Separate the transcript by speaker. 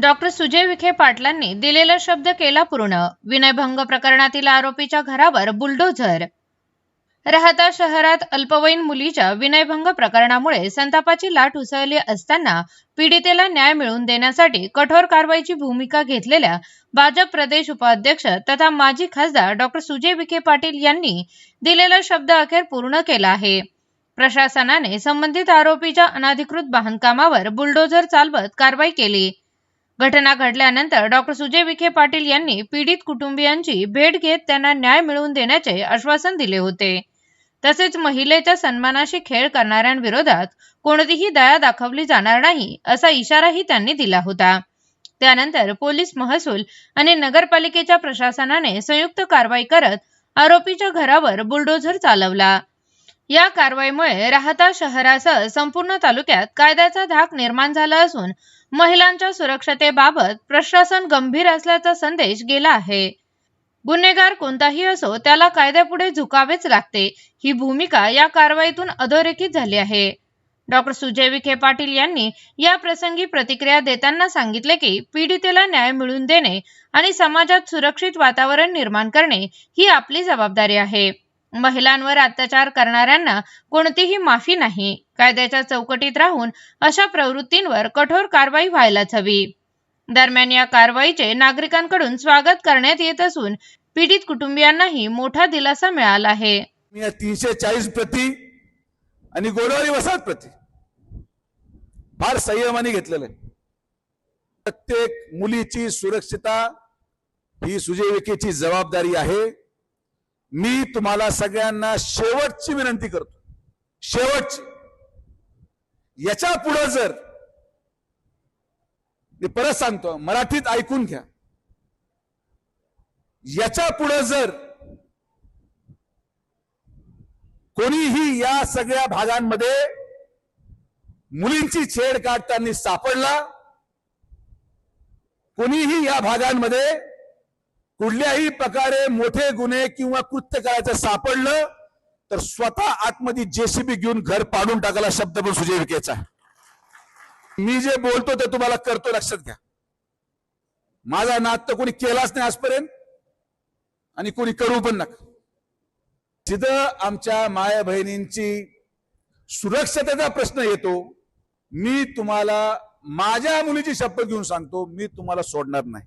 Speaker 1: Doctor Sujay Vikhe पाटलांनी दिलेला शब्द केला पूर्ण. विनयभंग प्रकरणातील आरोपीच्या घरावर बुलडोझर. राहता शहरात अल्पवयीन मुलीच्या विनयभंग प्रकरणामुळे संतापाची लाट उसळली असताना पीडितेला न्याय मिळवून देण्यासाठी कठोर कारवाईची भूमिका घेतलेल्या भाजप प्रदेश उपाध्यक्ष तथा माजी खासदार डॉक्टर सुजय विखे पाटील यांनी दिलेला शब्द अखेर पूर्ण केला आहे. प्रशासनाने संबंधित आरोपीच्या अनधिकृत बांधकामावर बुलडोझर चालवत कारवाई केली. घटना घडल्यानंतर डॉक्टर सुजय विखे पाटील यांनी पीडित कुटुंबियांची भेट घेत त्यांना न्याय मिळवून देण्याचे आश्वासन दिले होते. तसेच महिलेच्या सन्मानाशी खेळ करणाऱ्यांविरोधात कोणतीही दया दाखवली जाणार नाही असा इशाराही त्यांनी दिला होता. त्यानंतर पोलीस, महसूल आणि नगरपालिकेच्या प्रशासनाने संयुक्त कारवाई करत आरोपीच्या घरावर बुलडोझर चालवला. या कारवाईमुळे राहता शहरासह संपूर्ण तालुक्यात कायद्याचा धाक निर्माण झाला असून महिलांच्या सुरक्षतेबाबत प्रशासन गंभीर असल्याचा संदेश गेला आहे. गुन्हेगार कोणताही असो त्याला कायद्यापुढे झुकावेच लागते, ही भूमिका या कारवाईतून अधोरेखित झाली आहे. डॉक्टर सुजय विखे पाटील यांनी या प्रसंगी प्रतिक्रिया देताना सांगितले की पीडितेला न्याय मिळवून देणे आणि समाजात सुरक्षित वातावरण निर्माण करणे ही आपली जबाबदारी आहे. महिलांवर अत्याचार करणाऱ्यांना कोणतीही माफी नाही. कायद्याच्या चौकटीत राहून अशा प्रवृत्तींवर कठोर कारवाई व्हायलाच हवी. दरम्यान या कारवाईचे नागरिकांकडून स्वागत करण्यात येत असून पीडित कुटुंबियांनाही मोठा दिलासा मिळाला आहे.
Speaker 2: 340 प्रती आणि गोडवारी वसाहत प्रती फार संयमाने घेतलेलं आहे. प्रत्येक मुलीची सुरक्षितता ही सुजय विखेची जबाबदारी आहे. मी तुम्हाला सगळ्यांना शेवटची विनंती करतो, शेवटची. याच्या पुढे जर, मी परत सांगतो, मराठीत ऐकून घ्या, याच्या पुढे जर कोणीही या सगळ्या भागांमध्ये मुलींची छेड काढताना सापडला, कोणीही या भागांमध्ये कुठल्याही प्रकारे मोठे गुन्हे किंवा कृत्य करायचं सापडलं तर स्वतः आतमध्ये जेसीबी घेऊन घर पाडून टाकायला शब्द पण सुजय विखेचा. मी जे बोलतो ते तुम्हाला करतो, लक्षात घ्या. माझा नाद तर कोणी केलाच नाही आजपर्यंत आणि कोणी करू पण नका. जिथं आमच्या माया बहिणींची सुरक्षतेचा प्रश्न येतो, मी तुम्हाला माझ्या मुलीची शपथ घेऊन सांगतो, मी तुम्हाला सोडणार नाही.